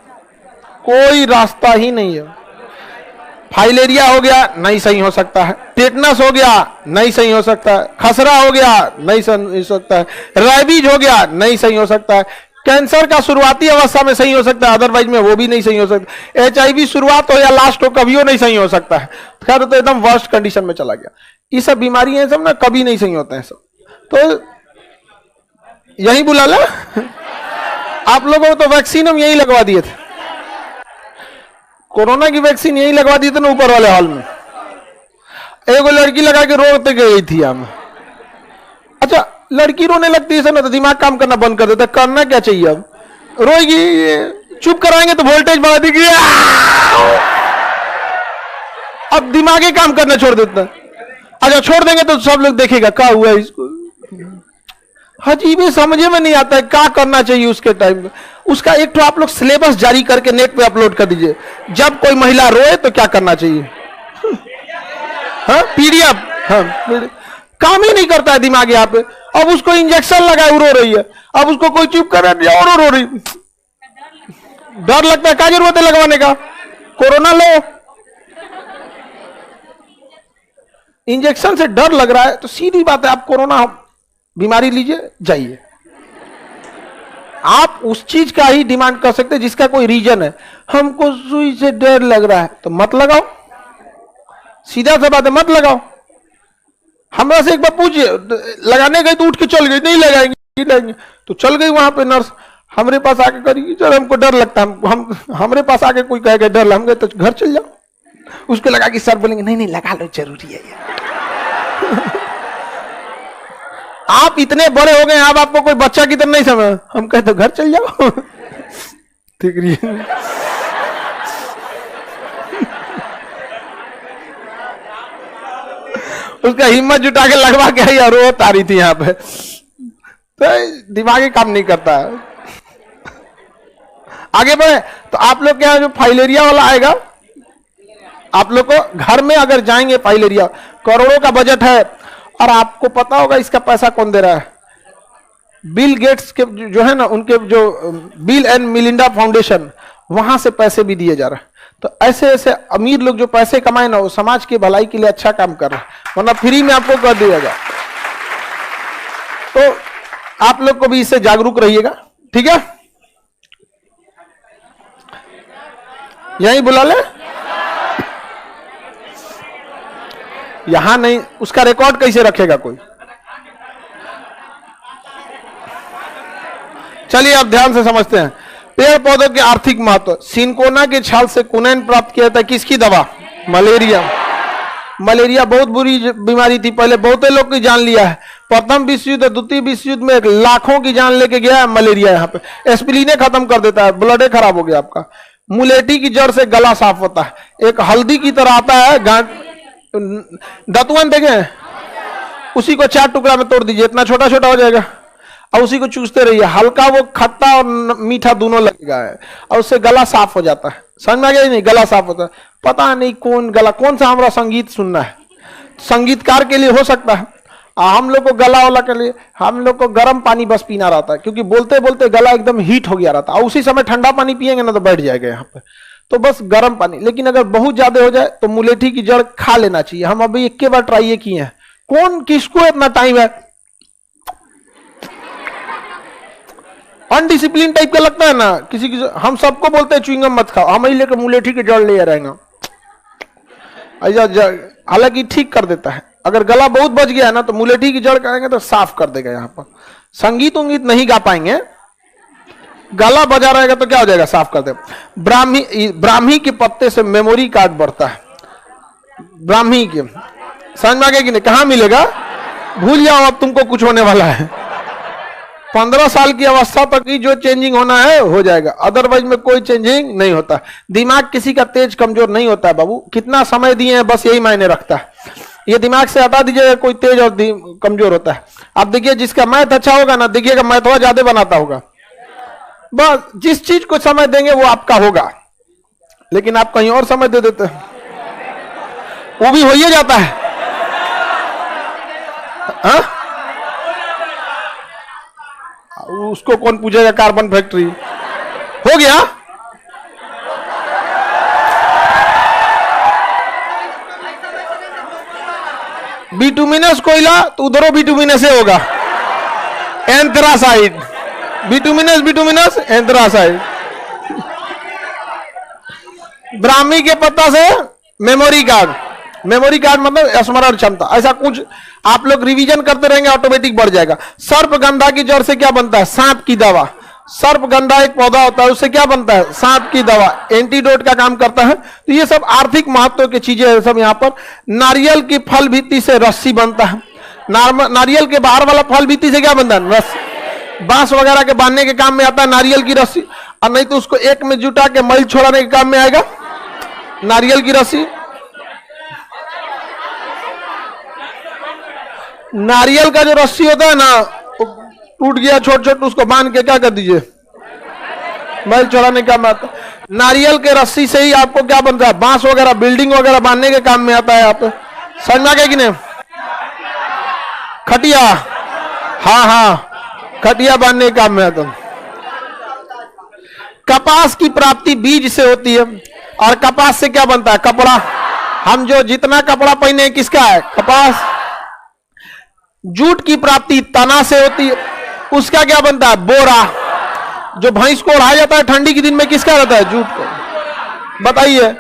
कोई रास्ता ही नहीं है। फाइलेरिया हो गया नहीं सही हो सकता है, टेटनस हो गया नहीं सही हो सकता है, खसरा हो गया नहीं सही हो सकता है, रेबीज हो गया नहीं सही हो सकता है, कैंसर का शुरुआती अवस्था में सही हो सकता है, अदरवाइज में वो भी नहीं सही हो सकता। HIV शुरुआत हो या लास्ट हो कभी वो नहीं सही हो सकता है। खैर तो एकदम वर्स्ट कंडीशन में चला गया। ये सब बीमारियां सब ना कभी नहीं सही होते हैं सब। तो यही बुला ला आप लोगों को तो वैक्सीन हम यही लगवा दिए थे, कोरोना की वैक्सीन यही लगवा दी थी ना ऊपर वाले हॉल में। एक लड़की लगा के रोते गई थी हम। अच्छा लड़की रोने लगती है ना तो दिमाग काम करना बंद कर देता। करना क्या चाहिए? अब रोएगी, चुप कराएंगे तो वोल्टेज बढ़ा देगी, अब दिमाग काम करना छोड़ देता। अच्छा छोड़ देंगे तो सब लोग देखेगा क्या हुआ इसको। अजीब समझे में नहीं आता है क्या करना चाहिए उसके टाइम में। उसका एक तो आप लोग सिलेबस जारी करके नेट पे अपलोड कर दीजिए, जब कोई महिला रोए तो क्या करना चाहिए। हाँ PDF, हाँ काम ही नहीं करता है दिमाग यहाँ पे। अब उसको इंजेक्शन लगाए रो रही है, अब उसको कोई चुप कर और रो रही। डर लगता है, क्या जरूरत है लगवाने का? कोरोना लो। इंजेक्शन से डर लग रहा है तो सीधी बात है आप कोरोना बीमारी लीजिए जाइए। आप उस चीज का ही डिमांड कर सकते हैं जिसका कोई रीजन है। हमको सुई से डर लग रहा है तो मत लगाओ, सीधा सा बात है मत लगाओ। हमरा से एक बार पूछिए, लगाने गई तो उठ के चल गई, नहीं लगाएंगे तो चल गई वहां पे नर्स। हमरे पास आके करी सर हमको डर लगता है, हम हमरे पास आके कोई कहेगा डर, हम गए तो घर चल जाओ। उसको लगा कि सर बोलेंगे नहीं नहीं लगा लो जरूरी है आप इतने बड़े हो गए अब आपको कोई बच्चा की तरह नहीं समझ। हम कहे तो घर चल जाओ ठीक है। उसका हिम्मत जुटा के लगवा के यार रो तारी थी यहाँ पे। तो दिमागी काम नहीं करता है। आगे बढ़े तो आप लोग क्या जो फाइलेरिया वाला आएगा, आप लोग को घर में अगर जाएंगे फाइलेरिया, करोड़ों का बजट है और आपको पता होगा इसका पैसा कौन दे रहा है। बिल गेट्स के जो है ना, उनके जो बिल एंड मिलिंडा फाउंडेशन, वहां से पैसे भी दिए जा रहे हैं। तो ऐसे ऐसे अमीर लोग जो पैसे कमाए ना वो समाज की भलाई के लिए अच्छा काम कर रहे हैं, वरना फ्री में आपको कर दिया जाए। तो आप लोग को भी इससे जागरूक रहिएगा, ठीक है? यहीं बुला ले, यहां नहीं। उसका रिकॉर्ड कैसे रखेगा कोई? चलिए अब ध्यान से समझते हैं। पेड़ पौधों के आर्थिक महत्व। सिनकोना के छाल से कुनैन प्राप्त किया था किसकी दवा? मलेरिया। मलेरिया बहुत बुरी बीमारी थी, पहले बहुत लोग की जान लिया है। प्रथम विश्व युद्ध, द्वितीय विश्व युद्ध में लाखों की जान लेके गया है मलेरिया। यहाँ पे एस्पिरिन खत्म कर देता है, ब्लड खराब हो गया आपका। मुलेठी की जड़ से गला साफ होता है, एक हल्दी की तरह आता है, दतुअन देखे, उसी को 4 टुकड़ा में तोड़ दीजिए, इतना छोटा छोटा हो जाएगा और उसी को चूसते रहिए, हल्का वो खट्टा और मीठा दोनों लगेगा है और उससे गला साफ हो जाता है। समझ में आ गया? नहीं गला साफ होता है। पता नहीं कौन गला, कौन सा हमारा संगीत सुनना है, संगीतकार के लिए हो सकता है। हम लोग को गला वाला के लिए हम लोग को गर्म पानी बस पीना रहता है, क्योंकि बोलते बोलते गला एकदम हीट हो गया रहता है और उसी समय ठंडा पानी पिएंगे ना तो बैठ जाएगा यहाँ पे। तो बस गर्म पानी, लेकिन अगर बहुत ज्यादा हो जाए तो मुलेठी की जड़ खा लेना चाहिए। हम अभी 1 बार ट्राई किए हैं। कौन किसको इतना टाइम है? अनडिसिप्लिन टाइप का लगता है ना किसी की। हम सबको बोलते हैं च्युइंगम मत खाओ, हम ही लेकर मुलेठी की जड़ ले रहेंगे। हालांकि ठीक कर देता है। अगर गला बहुत बच गया ना तो मुलेठी की जड़ करेंगे तो साफ कर देगा। यहाँ पर संगीत उंगीत नहीं गा पाएंगे, गला बजा रहेगा तो क्या हो जाएगा? साफ कर देगा। ब्राह्मी के पत्ते से मेमोरी कार्ड बढ़ता है। ब्राह्मी के समझ में आ गया कि नहीं? कहाँ मिलेगा? भूल जाओ, अब तुमको कुछ होने वाला है। 15 साल की अवस्था तक ही जो चेंजिंग होना है हो जाएगा, अदरवाइज में कोई चेंजिंग नहीं होता। दिमाग किसी का तेज कमजोर नहीं होता है बाबू, कितना समय दिए हैं बस यही मायने रखता है। ये दिमाग से हटा दीजिए कोई तेज और कमजोर होता है। आप देखिए जिसका मैथ अच्छा होगा ना, देखिएगा मैथवा ज्यादा बनाता होगा। बस जिस चीज को समय देंगे वो आपका होगा, लेकिन आप कहीं और समय दे देते हैं, वो भी हो ही जाता है। हा? उसको कौन पूछेगा? कार्बन फैक्ट्री हो गया। बिटुमिनस कोयला तो उधरों बिटुमिनस से होगा, एंथ्रासाइड, बिटुमिनस बिटुमिनस एंथ्रासाइड। ब्राह्मी के पत्ता से मेमोरी कार्ड, मेमोरी कार्ड मतलब स्मरण क्षमता, ऐसा कुछ आप लोग रिवीजन करते रहेंगे, ऑटोमेटिक बढ़ जाएगा। सर्पगंधा की जड़ से क्या बनता है? सांप की दवा। सर्पगंधा एक पौधा होता है, उससे क्या बनता है? सांप की दवा, एंटीडोट का काम करता है। तो ये सब आर्थिक महत्व की चीजें हैं सब यहाँ पर। नारियल की फल भित्ति से रस्सी बनता है। नारियल के बाहर वाला फल भित्ति से क्या बनता है? रस्सी। बांस वगैरह के बांधने के काम में आता है नारियल की रस्सी, और नहीं तो उसको एक में जुटा के मैल छोड़ाने के काम में आएगा नारियल की रस्सी। नारियल का जो रस्सी होता है ना, टूट गया छोट छोट, उसको बांध के क्या कर दीजिए? मैल छोड़ाने का काम आता है। नारियल के रस्सी से ही आपको क्या बनता है? बांस वगैरह, बिल्डिंग वगैरह बांधने के काम में आता है। आप समझ में आ गया कि नहीं? खटिया, हाँ हाँ, खटिया बांधने के काम में आता है। कपास की प्राप्ति बीज से होती है, और कपास से क्या बनता है? कपड़ा। हम जो जितना कपड़ा पहने किसका है? कपास। जूट की प्राप्ति तना से होती है, उसका क्या बनता है? बोरा। जो भैंस को ओढ़ाया जाता है ठंडी के दिन में, किसका रहता है? जूट का। बताइए,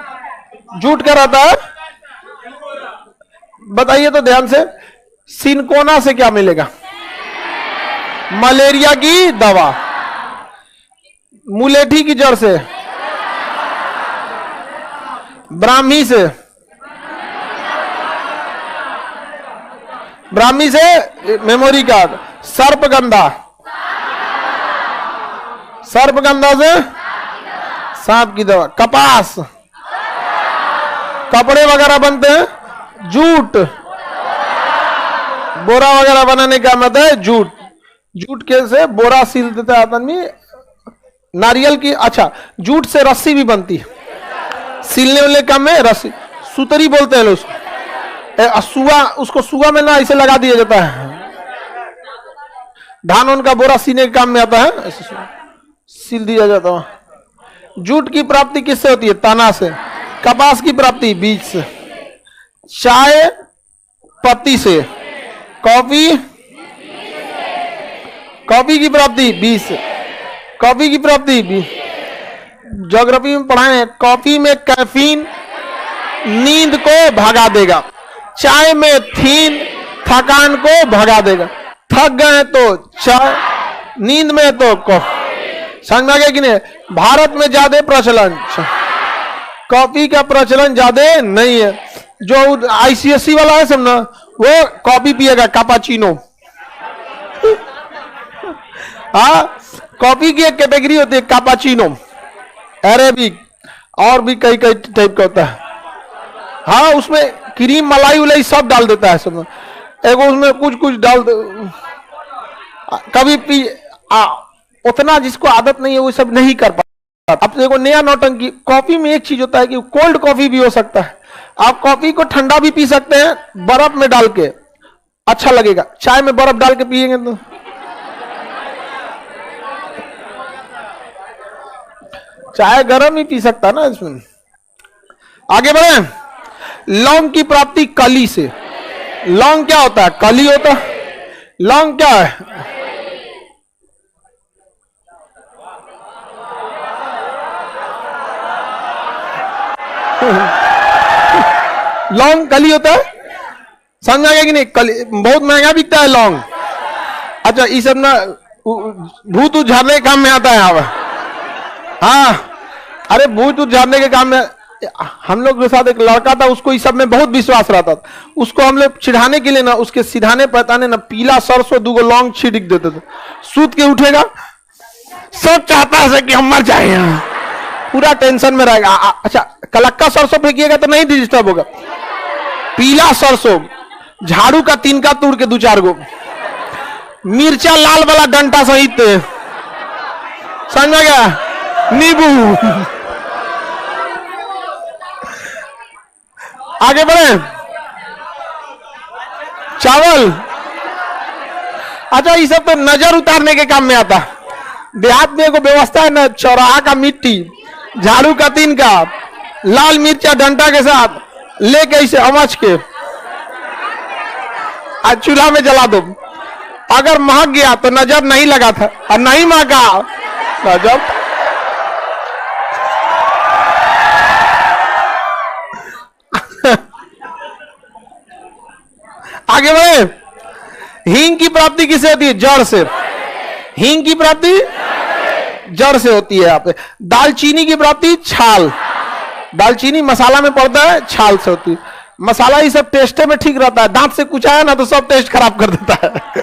जूट का रहता है। बताइए तो ध्यान से, सिनकोना से क्या मिलेगा? मलेरिया की दवा। मुलेठी की जड़ से, ब्राह्मी से, ब्राह्मी से मेमोरी कार्ड। सर्पगंधा, सर्पगंधा से सांप की दवा। कपास, कपड़े वगैरह बनते हैं। जूट, बोरा वगैरह बनाने का मतलब है जूट। जूट के से बोरा सिल देता है आदमी। नारियल की, अच्छा, जूट से रस्सी भी बनती है, सिलने वाले काम में रस्सी, सुतरी बोलते हैं लोग उसको। सुआ, उसको सुआ में ना ऐसे लगा दिया जाता है, धान उनका बोरा सीने के काम में आता है, ऐसे सिल दिया जाता है। जूट की प्राप्ति किससे होती है? तना से। कपास की प्राप्ति बीज से। चाय पत्ती से। कॉफी, कॉफी की प्राप्ति बीज से। कॉफी की प्राप्ति बीज। ज्योग्राफी में पढ़ाए हैं, कॉफी में कैफीन नींद को भगा देगा, चाय में थीन थकान को भगा देगा। थक गए तो चाय, नींद में तो कॉफी। समझ में आ गया कि नहीं? भारत में ज्यादा प्रचलन, कॉफी का प्रचलन ज्यादा नहीं है। जो आईसीएससी वाला है सब ना, वो कॉफी पिएगा, कैपेचिनो। हाँ, कॉफी की एक कैटेगरी होती है कैपेचिनो, अरेबिक, और भी कई कई टाइप का होता है। हाँ, उसमें क्रीम मलाई उलाई सब डाल देता है सब, एगो उसमें कुछ कुछ डाल दे। कभी पी उतना जिसको आदत नहीं है वो सब नहीं कर पाता। अब देखो नया नौटंकी, कॉफी में एक चीज होता है कि कोल्ड कॉफी भी हो सकता है। आप कॉफी को ठंडा भी पी सकते हैं बर्फ में डाल के, अच्छा लगेगा। चाय में बर्फ डाल के पिएंगे तो चाय गर्म ही पी सकता ना। इसमें आगे बढ़े। लौंग की प्राप्ति कली से। लौंग क्या होता है? कली होता है। लौंग क्या है? लौंग कली होता है। समझ आ गया कि नहीं? कली बहुत महंगा बिकता है लौंग। अच्छा, ये सब ना भूत उझाड़ने के काम में आता है यहाँ। हाँ, अरे भूत उझाड़ने के काम में हम लोग के साथ एक लड़का था, उसको इस सब में बहुत विश्वास रहता था। उसको हम लोग छिड़ाने के लिए ना, उसके सिधाने पहताने ना पीला सरसों दूगो लौंग छिड़क देते थे। सूत के उठेगा, सब चाहता है कि हम मर जाए, यहाँ पूरा टेंशन में रहेगा। अच्छा, कलक्का सरसों फेंकिएगा तो नहीं डिस्टर्ब होगा। पीला सरसों, झाड़ू का तिनका तोड़ के 2-4 गो, मिर्चा लाल वाला डंटा सहित, समझ में गया? नींबू। आगे बढ़े। चावल। अच्छा, ये सब तो नजर उतारने के काम में आता। देहात में एगो व्यवस्था है ना, चौराहा का मिट्टी, झाड़ू का तीन का, लाल मिर्चा डंडा के साथ लेके इसे अमच के आज चूल्हा में जला दो। अगर महक गया तो नजर नहीं लगा था, और नहीं महका नजर। आगे बढ़े। हींग की प्राप्ति किससे होती है? जड़ से। हींग की प्राप्ति जड़ से होती है। यहाँ पे दालचीनी की प्राप्ति छाल। दालचीनी मसाला में पड़ता है, छाल से होती है। मसाला ये सब टेस्ट में ठीक रहता है, दांत से कुचाया ना तो सब टेस्ट खराब कर देता है।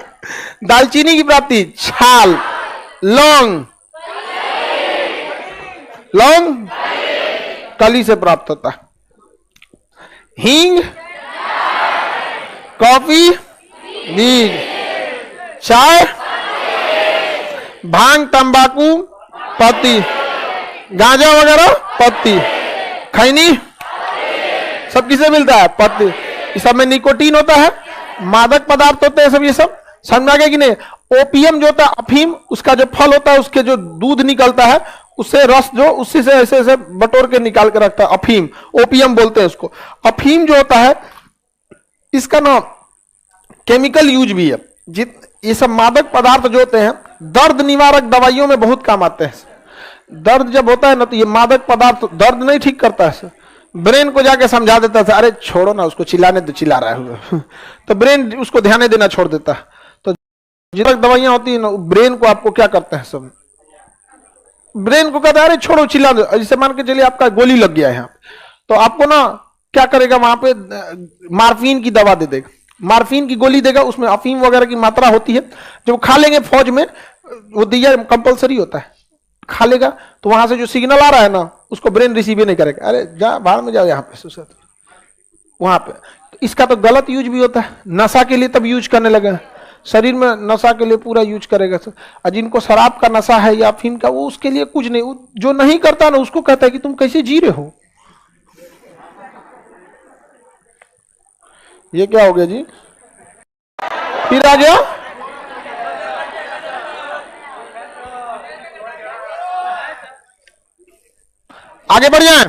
दालचीनी की प्राप्ति छाल। लौंग। लौंग कली से प्राप्त होता है। हींग कॉफी बीज, चाय भांग तंबाकू पत्ती, गांजा वगैरह पत्ती, खैनी सब किसे मिलता है? पत्ती। इस सब में निकोटीन होता है, मादक पदार्थ होते हैं सब। ये सब समझ आ गया कि नहीं? ओपियम जो होता है अफीम, उसका जो फल होता है उसके जो दूध निकलता है उससे रस जो उसी से ऐसे ऐसे बटोर के निकाल के रखता है, अफीम ओपियम बोलते हैं उसको। अफीम जो होता है इसका ना केमिकल यूज भी है। ये सब मादक पदार्थ जो होते हैं दर्द निवारक दवाइयों में बहुत काम आते हैं। दर्द जब होता है ना तो ये मादक पदार्थ दर्द नहीं ठीक करता है, ब्रेन को जाके समझा देता था, अरे छोड़ो ना उसको, चिल्लाने तो चिल्ला रहा है। तो ब्रेन उसको ध्यान देना छोड़ देता है। तो जितनी दवाइयां होती है ना ब्रेन को आपको क्या करते हैं, सब ब्रेन को कहता है अरे छोड़ो चिल्ला दो। जैसे मान के चलिए आपका गोली लग गया है यहाँ, तो आपको ना क्या करेगा, वहां पे मार्फिन की दवा दे देगा, मार्फिन की गोली देगा, उसमें अफीम वगैरह की मात्रा होती है। जब खा लेंगे फौज में वो दिया कंपलसरी होता है, खा लेगा तो वहां से जो सिग्नल आ रहा है ना उसको ब्रेन रिसीव नहीं करेगा, अरे जा बाहर में जाओ यहाँ पे वहां पे। तो इसका तो गलत यूज भी होता है, नशा के लिए तब यूज करने लगा, शरीर में नशा के लिए पूरा यूज करेगा। और जिनको शराब का नशा है या अफीम का, वो उसके लिए कुछ नहीं, जो नहीं करता ना उसको कहता है कि तुम कैसे जी रहे हो। ये क्या हो गया जी? फिर आ गया आगे बढ़ जाए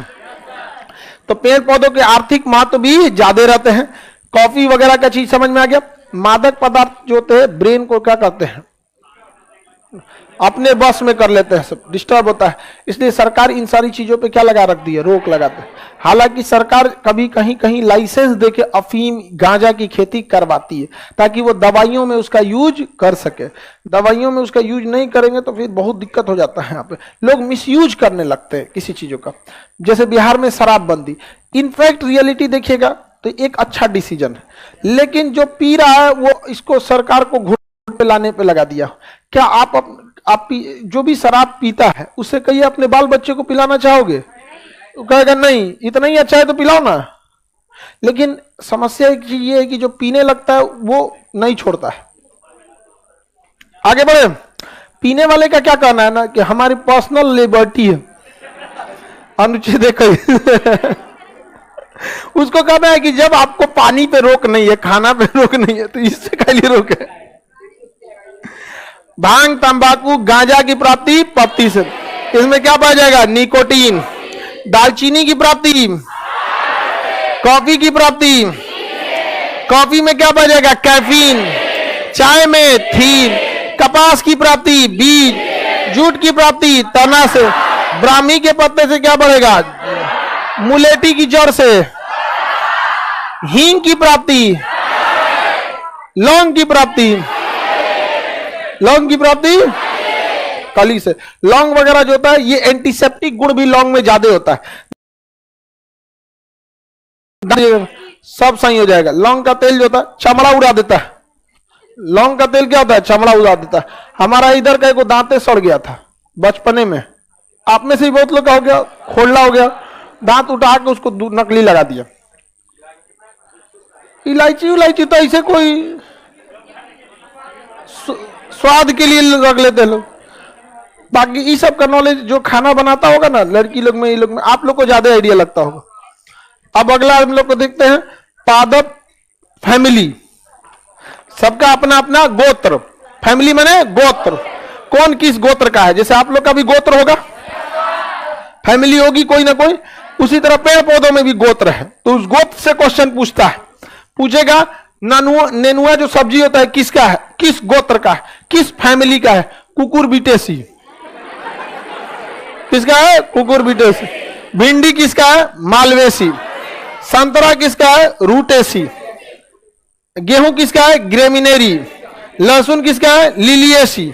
तो पेड़ पौधों के आर्थिक महत्व भी ज्यादा रहते हैं। कॉफी वगैरह का चीज समझ में आ गया। मादक पदार्थ जो होते हैं ब्रेन को क्या करते हैं, अपने बस में कर लेते हैं, सब डिस्टर्ब होता है। इसलिए सरकार इन सारी चीजों पे क्या लगा रख दी है, रोक लगाते हैं। हालांकि सरकार कभी कहीं कहीं लाइसेंस देके अफीम गांजा की खेती करवाती है ताकि वो दवाइयों में उसका यूज कर सके। दवाइयों में उसका यूज नहीं करेंगे तो फिर बहुत दिक्कत हो जाता है। यहाँ पे लोग मिसयूज करने लगते हैं किसी चीजों का। जैसे बिहार में शराबबंदी, इनफैक्ट रियलिटी देखिएगा तो एक अच्छा डिसीजन है, लेकिन जो पी रहा है वो इसको सरकार को घूट पे लाने पे लगा दिया। क्या आप जो भी शराब पीता है उससे कहिए अपने बाल बच्चे को पिलाना चाहोगे? तो कहेगा नहीं, इतना ही अच्छा है तो पिलाओ ना। लेकिन समस्या एक चीज ये है कि जो पीने लगता है वो नहीं छोड़ता है। आगे बढ़े। पीने वाले का क्या कहना है ना कि हमारी पर्सनल लिबर्टी है, अनुच्छेद 21। उसको कहना है कि जब आपको पानी पे रोक नहीं है, खाना पे रोक नहीं है, तो इससे क्या लिए रोक है? भांग तंबाकू गांजा की प्राप्ति पत्ती से, इसमें क्या पाया जाएगा, निकोटीन। दालचीनी की प्राप्ति, कॉफी की प्राप्ति, कॉफी में क्या पाया जाएगा, कैफीन। चाय में थीन। कपास की प्राप्ति बीज, जूट की प्राप्ति तना से, ब्राह्मी के पत्ते से क्या बढ़ेगा, मुलेठी की जड़ से। हींग की प्राप्ति, लौंग की प्राप्ति, लौंग की प्राप्ति कली से। लौंग वगैरह जो होता है ये एंटीसेप्टिक गुण भी लौंग में ज्यादा होता है, सब सही हो जाएगा। लौंग का तेल जो होता है चमड़ा उड़ा देता है। लौंग का तेल क्या होता है, चमड़ा उड़ा देता है। हमारा इधर का एक दांते सड़ गया था बचपने में, आप में से ही बहुत लोग का हो गया, खोलना हो गया, दांत उठा के उसको नकली लगा दिया। इलायची तो ऐसे कोई स्वाद के लिए रख लेते लोग। बाकी ये सब का नॉलेज जो खाना बनाता होगा ना लड़की लोग में, ये लोग में, आप लोग को ज्यादा आइडिया लगता होगा। अब अगला हम लोग को देखते हैं पादप फैमिली। सबका अपना अपना गोत्र, फैमिली माने गोत्र, कौन किस गोत्र का है। जैसे आप लोग का भी गोत्र होगा, फैमिली होगी कोई ना कोई, उसी तरह पेड़ पौधों में भी गोत्र है। तो उस गोत्र से क्वेश्चन पूछता है, पूछेगा नेनुआ जो सब्जी होता है किसका है, किस गोत्र का है, किस फैमिली का है। कुकुरबिटेसी किसका है, कुकुरबिटेसी। भिंडी किसका है, मालवेसी। संतरा किसका है, रूटेसी। गेहूं किसका है, ग्रेमिनेरी। लहसुन किसका है, लिलियेसी।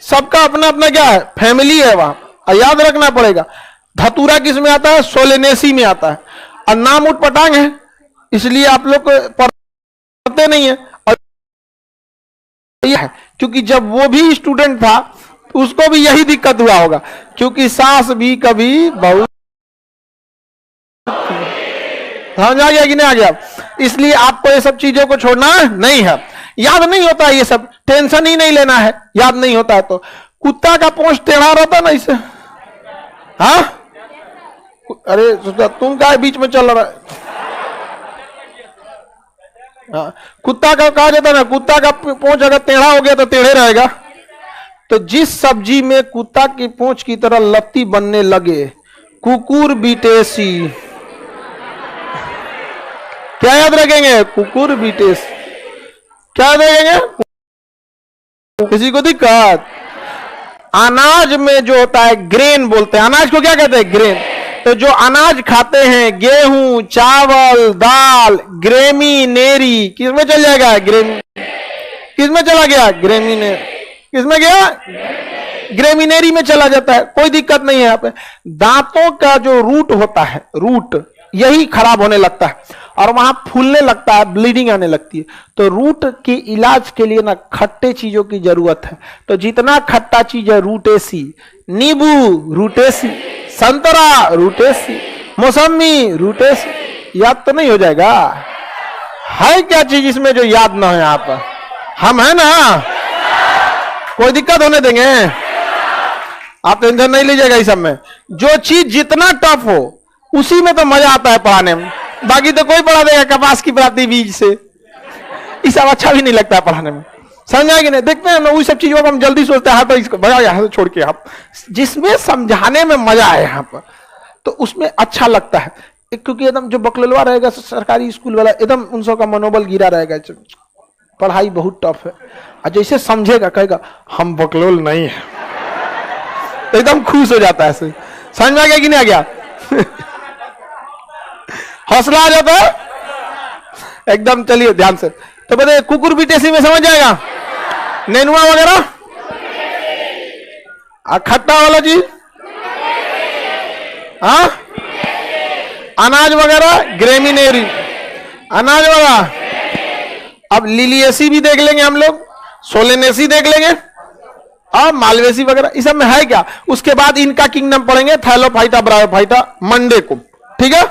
सबका अपना अपना क्या है, फैमिली है वहां, याद रखना पड़ेगा। धतूरा किस में आता है, सोलेनेसी में आता है। और नाम उठपटांग है, इसलिए आप लोग पढ़ते नहीं है। और यह है क्योंकि जब वो भी स्टूडेंट था उसको भी यही दिक्कत हुआ होगा, क्योंकि सास भी कभी बहुत, समझ आ गया कि नहीं आ गया। इसलिए आपको ये सब चीजों को छोड़ना नहीं है, याद नहीं होता है, ये सब टेंशन ही नहीं लेना है, याद नहीं होता है। तो कुत्ता का पूंछ टेढ़ा रहता ना इसे, हाँ अरे तुम क्या बीच में चल रहा है। हाँ, कुत्ता का कहा जाता है ना, कुत्ता का पूंछ अगर टेढ़ा हो गया तो टेढ़े रहेगा। तो जिस सब्जी में कुत्ता की पूंछ की तरह लत्ती बनने लगे, कुकुरबिटेसी, क्या याद रखेंगे, कुकुरबिटेसी। क्या याद रखेंगे, किसी को दिक्कत। अनाज में जो होता है ग्रेन बोलते हैं, अनाज को क्या कहते हैं, ग्रेन। तो जो अनाज खाते हैं, गेहूं, चावल, दाल, ग्रेमिनेरी, किसमें चल जाएगा, किसमें चला गया, ग्रेमिनेरी। किसमें गया, ग्रेमिनेरी में चला जाता है, कोई दिक्कत नहीं है। यहाँ पे दांतों का जो रूट होता है, रूट यही खराब होने लगता है और वहां फूलने लगता है, ब्लीडिंग आने लगती है। तो रूट के इलाज के लिए ना खट्टे चीजों की जरूरत है। तो जितना खट्टा चीज है, रूटेसी, नींबू रूटेसी, संतरा रूटेसी, मौसमी रूटेसी। याद तो नहीं हो जाएगा, है क्या चीज इसमें जो याद ना हो। यहाँ पर हम है ना, कोई दिक्कत होने देंगे, आप टेंशन नहीं लीजिएगा इस सब में। जो चीज जितना टफ हो उसी में तो मजा आता है पढ़ाने में, बाकी तो कोई पढ़ा देगा कपास की प्राप्ति बीज से, ये सब अच्छा भी नहीं लगता है पढ़ाने में, समझ आएगी नहीं। देखते हैं ना वही सब चीजों को हम जल्दी सोचते हैं, हाँ तो इसको भगा यहाँ से छोड़ के, आप जिसमें समझाने में मजा है यहाँ पर तो उसमें अच्छा लगता है। क्योंकि एकदम जो बकलवा रहेगा सरकारी स्कूल वाला, एकदम उन सबका मनोबल गिरा रहेगा, पढ़ाई बहुत टफ है। और जैसे समझेगा कहेगा हम बकलोल नहीं है, तो एकदम खुश हो जाता है। समझ में आ गया कि नहीं आ गया, हौसला आ जाता है एकदम। चलिए ध्यान से, तो बताइए कुकुरबिटेसी में समझ जाएगा, नेनुआ वगैरह, खट्टा वाला चीज, हाँ अनाज वगैरह, ग्रेमिनेरी अनाज वगैरह। अब लिलियेसी भी देख लेंगे हम लोग, सोलेनेसी देख लेंगे और मालवेसी वगैरह, इस सब में है क्या। उसके बाद इनका किंगडम पढ़ेंगे, थैलोफाइटा, ब्रायोफाइटा, मंडे को, ठीक है।